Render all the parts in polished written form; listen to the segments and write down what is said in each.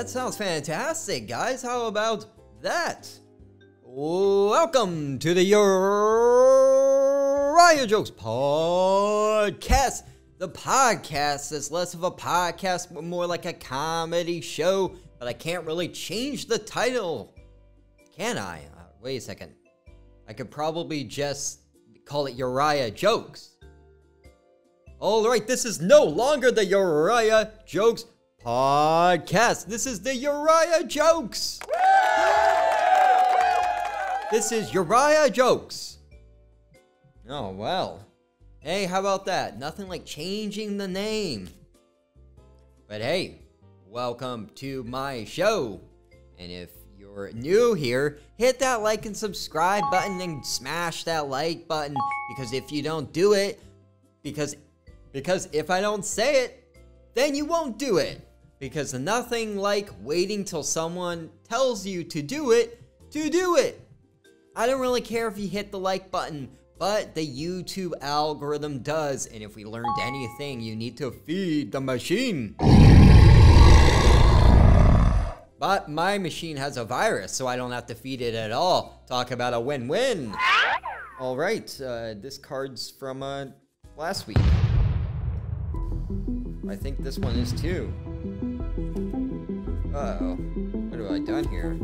that sounds fantastic, guys. How about that? Welcome to the Uriah Jokes podcast. The podcast is less of a podcast, but more like a comedy show. But I can't really change the title, can I? Wait a second. I could probably just call it Uriah Jokes. Alright, this is no longer the Uriah Jokes podcast. This is the Uriah Jokes. This is Uriah Jokes. Oh, well. Hey, how about that? Nothing like changing the name. But hey, welcome to my show. And if you're new here, hit that like and subscribe button and smash that like button. Because if you don't do it, because if I don't say it, then you won't do it. Because nothing like waiting till someone tells you to do it, I don't really care if you hit the like button, but the YouTube algorithm does. And if we learned anything, you need to feed the machine. But my machine has a virus, so I don't have to feed it at all. Talk about a win-win. All right, this card's from last week. I think this one is too. Uh-oh. What have I done here?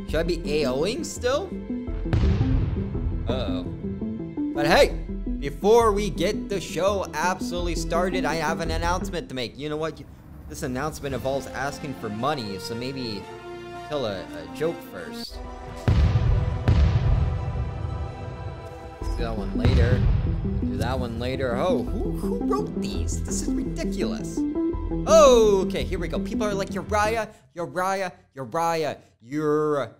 Should I be AOing still? Uh-oh. But hey, before we get the show absolutely started, I have an announcement to make. You know what? This announcement involves asking for money, so maybe tell a joke first. Let's do that one later. Do that one later. Oh, who wrote these? This is ridiculous. Oh, okay, here we go. People are like, Uriah, you're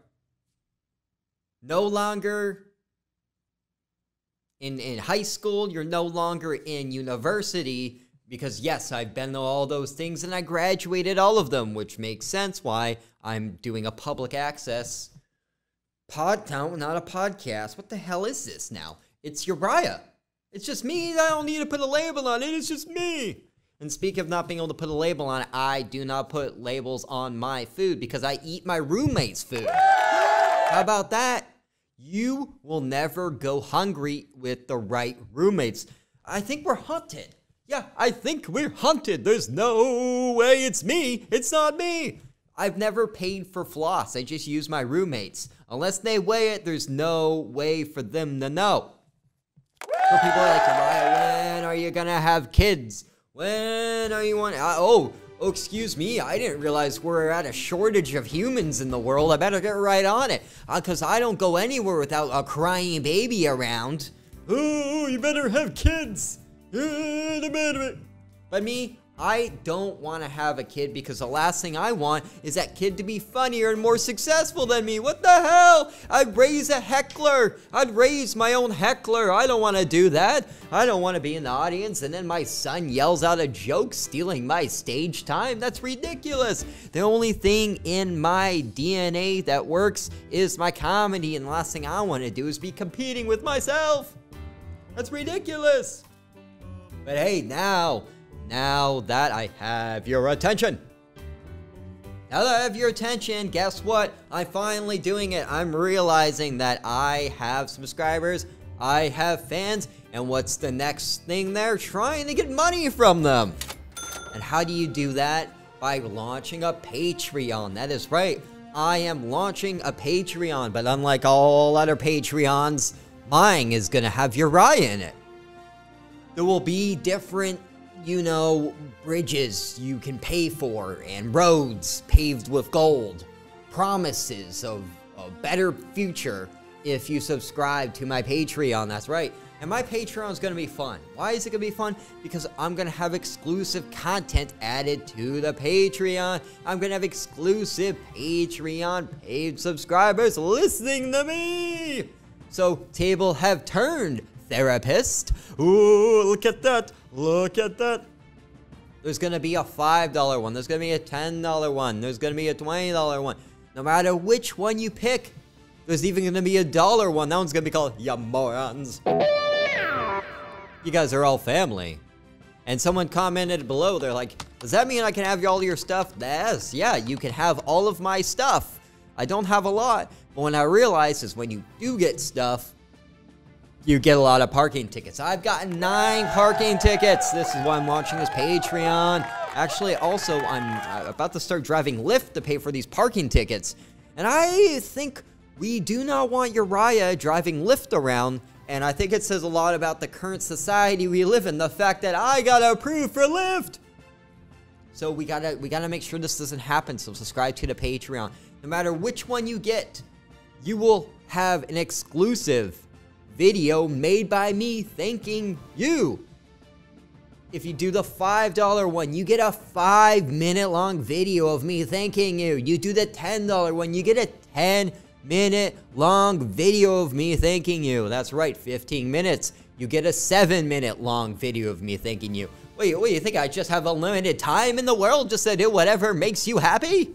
no longer in high school, you're no longer in university, because yes, I've been to all those things and I graduated all of them, which makes sense why I'm doing a public access no, not a podcast. What the hell is this now? It's Uriah. It's just me. I don't need to put a label on it. It's just me. And speaking of not being able to put a label on it, I do not put labels on my food because I eat my roommate's food. How about that? You will never go hungry with the right roommates. I think we're hunted. Yeah, I think we're hunted. There's no way it's me. It's not me. I've never paid for floss. I just use my roommates. Unless they weigh it, there's no way for them to know. So people are like, Uriah, when are you gonna have kids? When are you oh, excuse me. I didn't realize we're at a shortage of humans in the world. I better get right on it. Because I don't go anywhere without a crying baby around. Oh, you better have kids. But me, I don't want to have a kid because the last thing I want is that kid to be funnier and more successful than me. What the hell? I'd raise a heckler. I'd raise my own heckler. I don't want to do that. I don't want to be in the audience and then my son yells out a joke stealing my stage time. That's ridiculous. The only thing in my DNA that works is my comedy, and the last thing I want to do is be competing with myself. That's ridiculous. But hey, now that I have your attention. Now that I have your attention, guess what? I'm finally doing it. I'm realizing that I have subscribers, I have fans, and what's the next thing? They're trying to get money from them. And how do you do that? By launching a Patreon. That is right. I am launching a Patreon, but unlike all other Patreons, mine is gonna have Uriah in it. There will be different, you know, bridges you can pay for and roads paved with gold. Promises of a better future if you subscribe to my Patreon. That's right. And my Patreon is going to be fun. Why is it going to be fun? Because I'm going to have exclusive content added to the Patreon. I'm going to have exclusive Patreon paid subscribers listening to me. So, table have turned, therapist. Ooh, look at that. Look at that. There's going to be a $5 one. There's going to be a $10 one. There's going to be a $20 one. No matter which one you pick, there's even going to be a $1 one. That one's going to be called Ya Morons. You guys are all family. And someone commented below, they're like, Does that mean I can have all your stuff? Yes, yeah, you can have all of my stuff. I don't have a lot, but when I realize is when you do get stuff, you get a lot of parking tickets. I've gotten 9 parking tickets. This is why I'm launching this Patreon. Actually, also, I'm about to start driving Lyft to pay for these parking tickets. And I think we do not want Uriah driving Lyft around. And I think it says a lot about the current society we live in. The fact that I got approved for Lyft. So we gotta make sure this doesn't happen. So subscribe to the Patreon. No matter which one you get, you will have an exclusive video made by me thanking you. If you do the $5 one, you get a 5-minute long video of me thanking you. You do the $10 one, you get a 10-minute long video of me thanking you. That's right, 15 minutes. You get a 7-minute long video of me thanking you. Wait, you think I just have a limited time in the world just to do whatever makes you happy?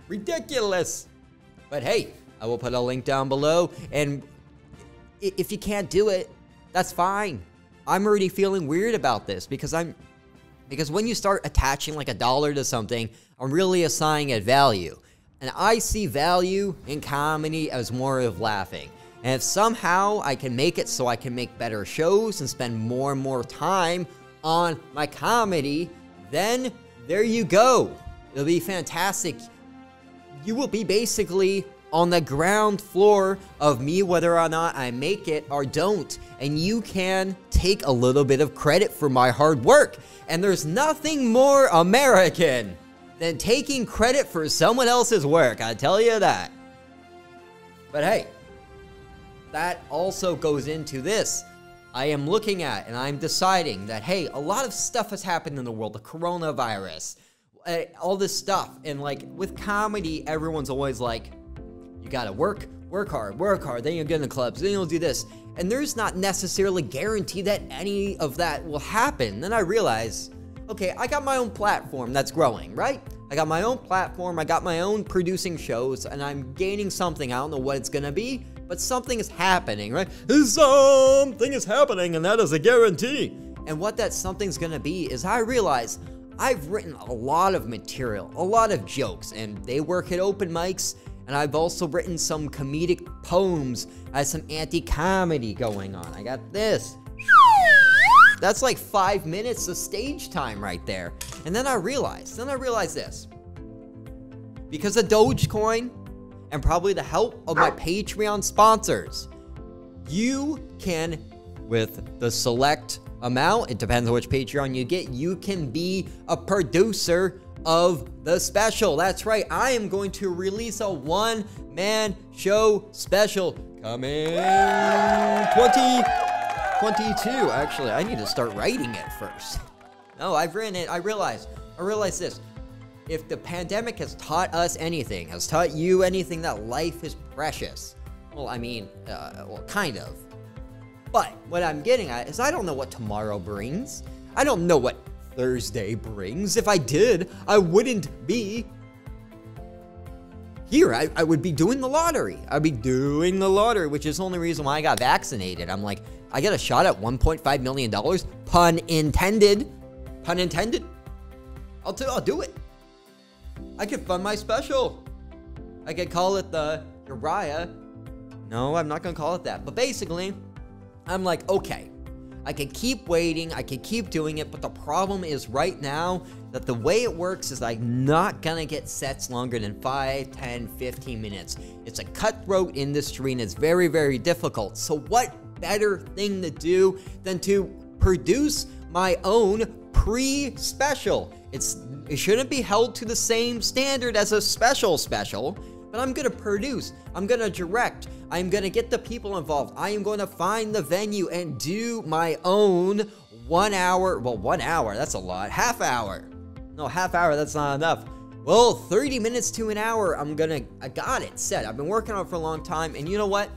Ridiculous. But hey, I will put a link down below, and if you can't do it, that's fine. I'm already feeling weird about this because when you start attaching like $1 to something, I'm really assigning it value. And I see value in comedy as more of laughing. And if somehow I can make it so I can make better shows and spend more and more time on my comedy, then there you go. It'll be fantastic. You will be basically on the ground floor of me, whether or not I make it or don't. And you can take a little bit of credit for my hard work. And there's nothing more American than taking credit for someone else's work, I tell you that. But hey, that also goes into this. I am looking at and I'm deciding that, hey, a lot of stuff has happened in the world. The coronavirus, all this stuff. And like with comedy, everyone's always like, you gotta work hard, then you'll get in the clubs, then you'll do this. And there's not necessarily guarantee that any of that will happen. Then I realize, okay, I got my own platform that's growing, right? I got my own platform, I got my own producing shows, and I'm gaining something. I don't know what it's gonna be, but something is happening, right? Something is happening, and that is a guarantee. And what that something's gonna be is I realize I've written a lot of material, a lot of jokes, and they work at open mics. And I've also written some comedic poems. I have some anti-comedy going on. I got this. That's like 5 minutes of stage time right there. And then I realized this. Because of Dogecoin and probably the help of my Patreon sponsors, you can, with the select amount, it depends on which Patreon you get, you can be a producer of the special. That's right, I am going to release a one-man show special coming 2022. Actually, I need to start writing it first. No, I've written it. I realize this. If the pandemic has taught us anything, has taught you anything, that life is precious. Well, I mean, well, kind of. But what I'm getting at is I don't know what tomorrow brings. I don't know what Thursday brings. If I did, I wouldn't be here. I would be doing the lottery. I'd be doing the lottery, which is the only reason why I got vaccinated. I'm like, I get a shot at $1.5 million. Pun intended. Pun intended. I'll do it. I could fund my special. I could call it the Uriah. No, I'm not gonna call it that. But basically, I'm like, okay, I could keep waiting, I could keep doing it, but the problem is right now that the way it works is I'm not gonna get sets longer than 5, 10, 15 minutes. It's a cutthroat industry and it's very, very difficult. So what better thing to do than to produce my own pre-special? It shouldn't be held to the same standard as a special, but I'm gonna produce, I'm gonna direct, I'm gonna get the people involved, I am going to find the venue and do my own 1 hour, well, 1 hour, that's a lot, half hour. No, half hour, that's not enough. Well, 30 minutes to an hour, I got it set. I've been working on it for a long time, and you know what?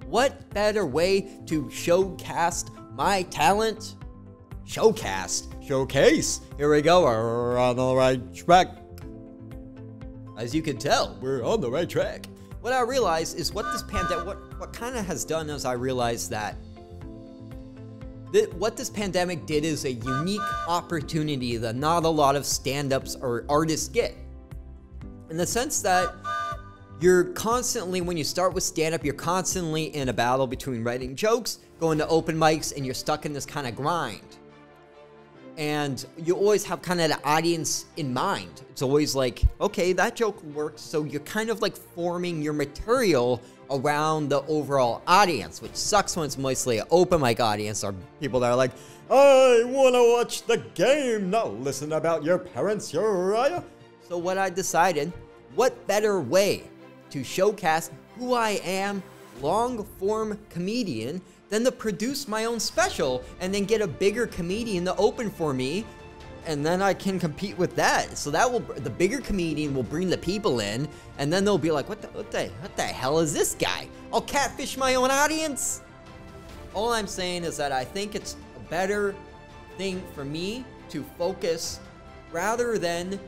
What better way to showcase my talent? Showcase. Here we go, we're on the right track. As you can tell, we're on the right track. What I realized is what this pandemic, what kind of has done is I realized that What this pandemic did is a unique opportunity that not a lot of stand-ups or artists get. In the sense that you're constantly, when you start with stand-up, you're constantly in a battle between writing jokes, going to open mics, and you're stuck in this kind of grind. And you always have kind of the audience in mind. It's always like, okay, that joke works, so you're kind of like forming your material around the overall audience, which sucks when it's mostly an open mic audience or people that are like, I want to watch the game, not listen about your parents, Uriah. So what I decided, what better way to showcase who I am, long-form comedian, than to produce my own special and then get a bigger comedian to open for me, and then I can compete with that. So that will, the bigger comedian will bring the people in, and then they'll be like, what the hell is this guy? I'll catfish my own audience. All I'm saying is that I think it's a better thing for me to focus rather than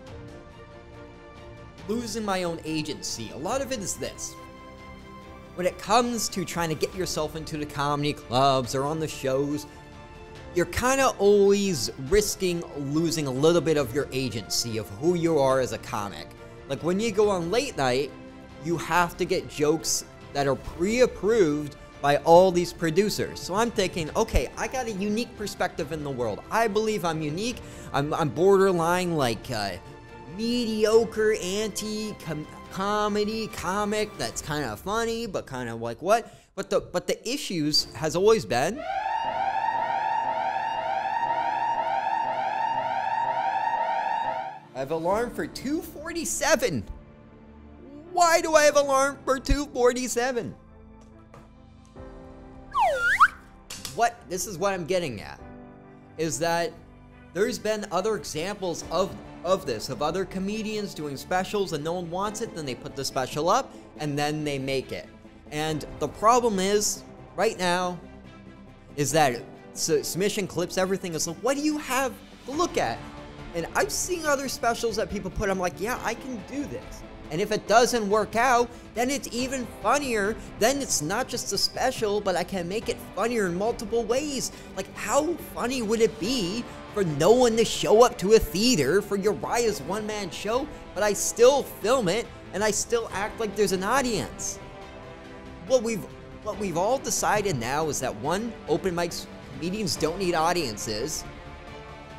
losing my own agency. A lot of it is this. When it comes to trying to get yourself into the comedy clubs or on the shows, you're kind of always risking losing a little bit of your agency of who you are as a comic. Like when you go on late night, you have to get jokes that are pre-approved by all these producers. So I'm thinking, okay, I got a unique perspective in the world. I believe I'm unique. I'm borderline like mediocre anti-comedy comic that's kind of funny, but kind of like what? But the issues has always been I have alarm for 2:47. Why do I have alarm for 2:47? This is what I'm getting at, is that there's been other examples of this, of other comedians doing specials and no one wants it, then they put the special up and then they make it. And the problem is, right now, is that submission clips, everything is like, what do you have to look at? And I've seen other specials that people put, I'm like, yeah, I can do this. And if it doesn't work out, then it's even funnier. Then it's not just a special, but I can make it funnier in multiple ways. Like, how funny would it be for no one to show up to a theater for Uriah's one-man show, but I still film it and I still act like there's an audience? What we've all decided now is that, one, open mics, comedians don't need audiences,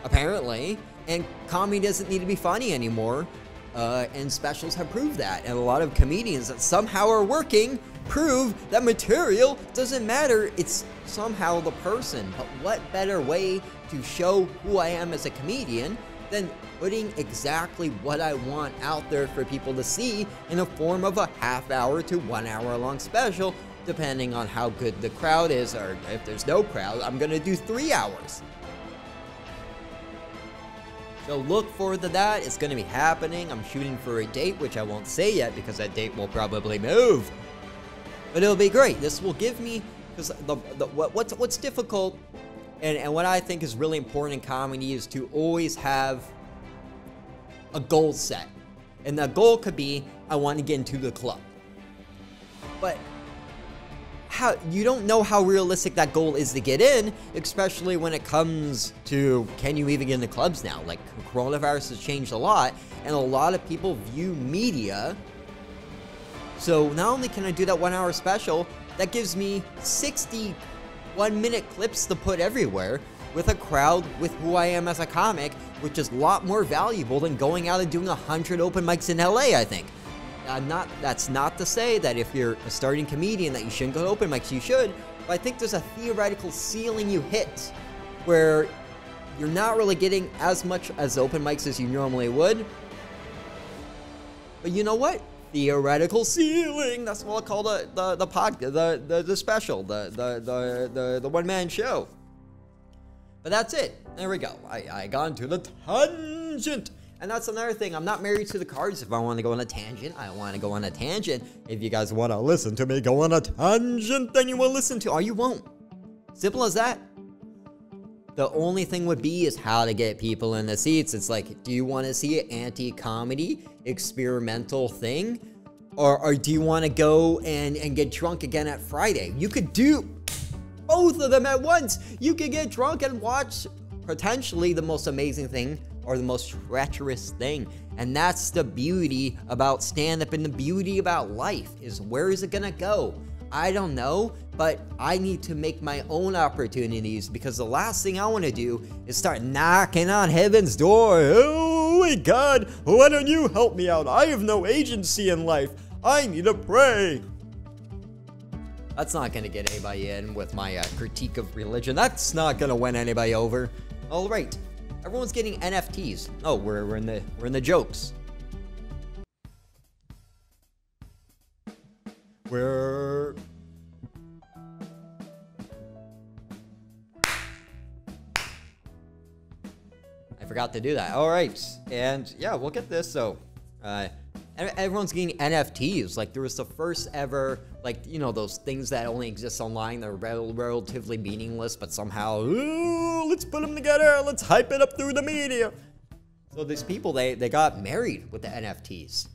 apparently, and comedy doesn't need to be funny anymore. And specials have proved that, and a lot of comedians that somehow are working prove that material doesn't matter, it's somehow the person. But what better way to show who I am as a comedian than putting exactly what I want out there for people to see in a form of a half-hour to 1 hour long special, depending on how good the crowd is, or if there's no crowd, I'm gonna do 3 hours. So look forward to that. It's going to be happening. I'm shooting for a date, which I won't say yet because that date will probably move. But it'll be great. This will give me, because what's difficult and what I think is really important in comedy is to always have a goal set. And that goal could be, I want to get into the club. But you don't know how realistic that goal is to get in, especially when it comes to, can you even get into clubs now? Like, coronavirus has changed a lot, and a lot of people view media. So not only can I do that 1 hour special, that gives me 60 one-minute clips to put everywhere with a crowd with who I am as a comic, which is a lot more valuable than going out and doing 100 open mics in LA, I think. That's not to say that if you're a starting comedian that you shouldn't go to open mics, you should, but I think there's a theoretical ceiling you hit where you're not really getting as much as open mics as you normally would. But you know what? Theoretical ceiling, that's what I'll call the podcast, the special, the one-man show. But that's it. There we go. I got into the tangent. And that's another thing. I'm not married to the cards. If I want to go on a tangent, I want to go on a tangent. If you guys want to listen to me go on a tangent, then you will listen to, or you won't. Simple as that. The only thing would be is how to get people in the seats. It's like, do you want to see an anti-comedy experimental thing? Or do you want to go and get drunk again at Friday? You could do both both of them at once. You can get drunk and watch potentially the most amazing thing or the most treacherous thing. And that's the beauty about stand-up and the beauty about life is where is it gonna go? I don't know, but I need to make my own opportunities because the last thing I want to do is start knocking on heaven's door. Oh my God, why don't you help me out? I have no agency in life. I need to pray. That's not going to get anybody in with my critique of religion. That's not going to win anybody over. All right, everyone's getting NFTs. Oh, we're in the jokes. I forgot to do that. All right, and yeah, we'll get this. So, everyone's getting NFTs. Like there was the first ever, like you know, those things that only exist online. They're relatively meaningless, but somehow, ooh, let's put them together. Let's hype it up through the media. So these people, they got married with the NFTs.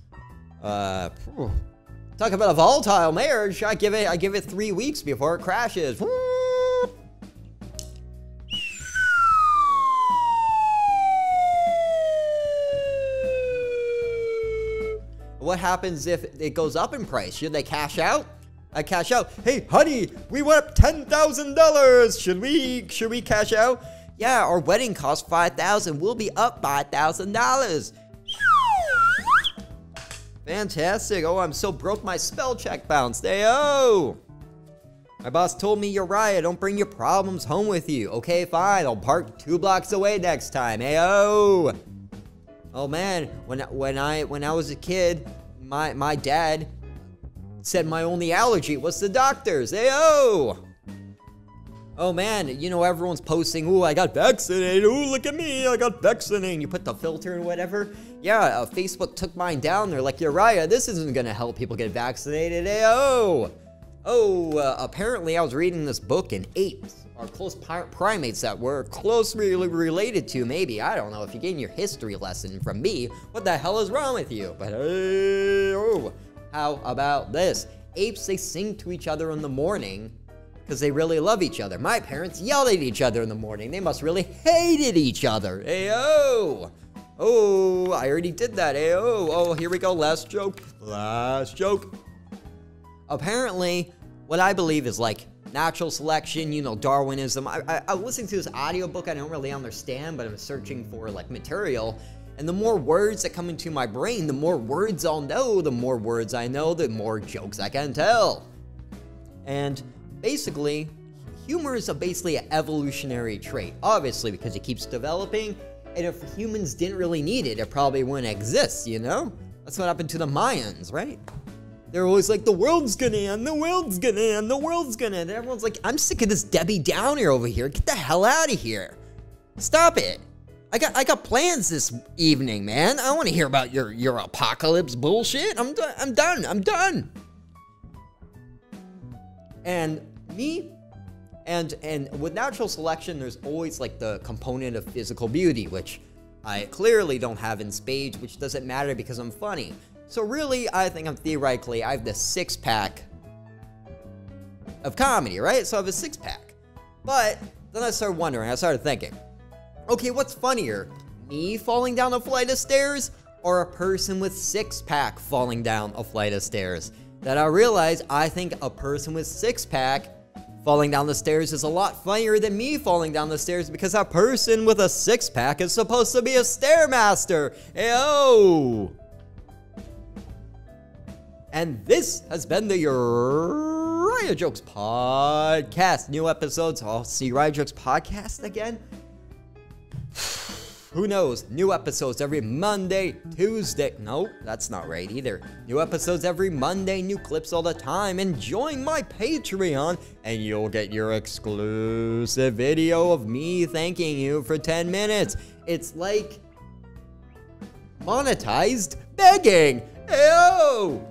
Talk about a volatile marriage. I give it 3 weeks before it crashes. What happens if it goes up in price? Should they cash out? I cash out. Hey, honey, we went up $10,000. Should we cash out? Yeah, our wedding cost $5,000. We'll be up $5,000. Fantastic. Oh, I'm so broke my spell check bounced. Ayo! My boss told me, Uriah, don't bring your problems home with you. Okay, fine. I'll park 2 blocks away next time. Ayo! Oh man, when I was a kid, my dad said my only allergy was the doctors. Ayo! Oh man, you know, everyone's posting, ooh, I got vaccinated. Ooh, look at me, I got vaccinated. You put the filter and whatever. Yeah, Facebook took mine down. They're like, Uriah, this isn't gonna help people get vaccinated. Ayo! Oh, apparently I was reading this book and apes are close primates that we're closely related to, maybe. I don't know. If you're getting your history lesson from me, what the hell is wrong with you? But hey, oh, how about this? Apes, they sing to each other in the morning because they really love each other. My parents yelled at each other in the morning. They must really hated each other. Ayo! Oh, I already did that. Ayo! Oh, here we go. Last joke. Last joke. Apparently, what I believe is like natural selection, you know, Darwinism. I'm listening to this audiobook I don't really understand, but I'm searching for like material. And the more words that come into my brain, the more words I'll know. The more words I know, the more jokes I can tell. And basically, humor is basically an evolutionary trait. Obviously, because it keeps developing. And if humans didn't really need it, it probably wouldn't exist, you know? That's what happened to the Mayans, right? They're always like, the world's gonna end, the world's gonna end, the world's gonna end. And everyone's like, I'm sick of this Debbie Downer over here. Get the hell out of here. Stop it. I got plans this evening, man. I don't want to hear about your apocalypse bullshit. I'm done. And me, and with natural selection, there's always like the component of physical beauty, which I clearly don't have in spades, which doesn't matter because I'm funny. So really, I think theoretically, I have the 6-pack of comedy, right? So I have a 6-pack. But then I started wondering, I started thinking, okay, what's funnier? Me falling down a flight of stairs or a person with 6-pack falling down a flight of stairs? Then I realized I think a person with 6-pack falling down the stairs is a lot funnier than me falling down the stairs because a person with a 6-pack is supposed to be a stairmaster. Ayo! And this has been the Uriah Jokes Podcast. New episodes. I'll see Uriah Jokes Podcast again. Who knows? New episodes every Monday, Tuesday. Nope, that's not right either. New episodes every Monday, new clips all the time. And join my Patreon, and you'll get your exclusive video of me thanking you for 10 minutes. It's like monetized begging. Ew!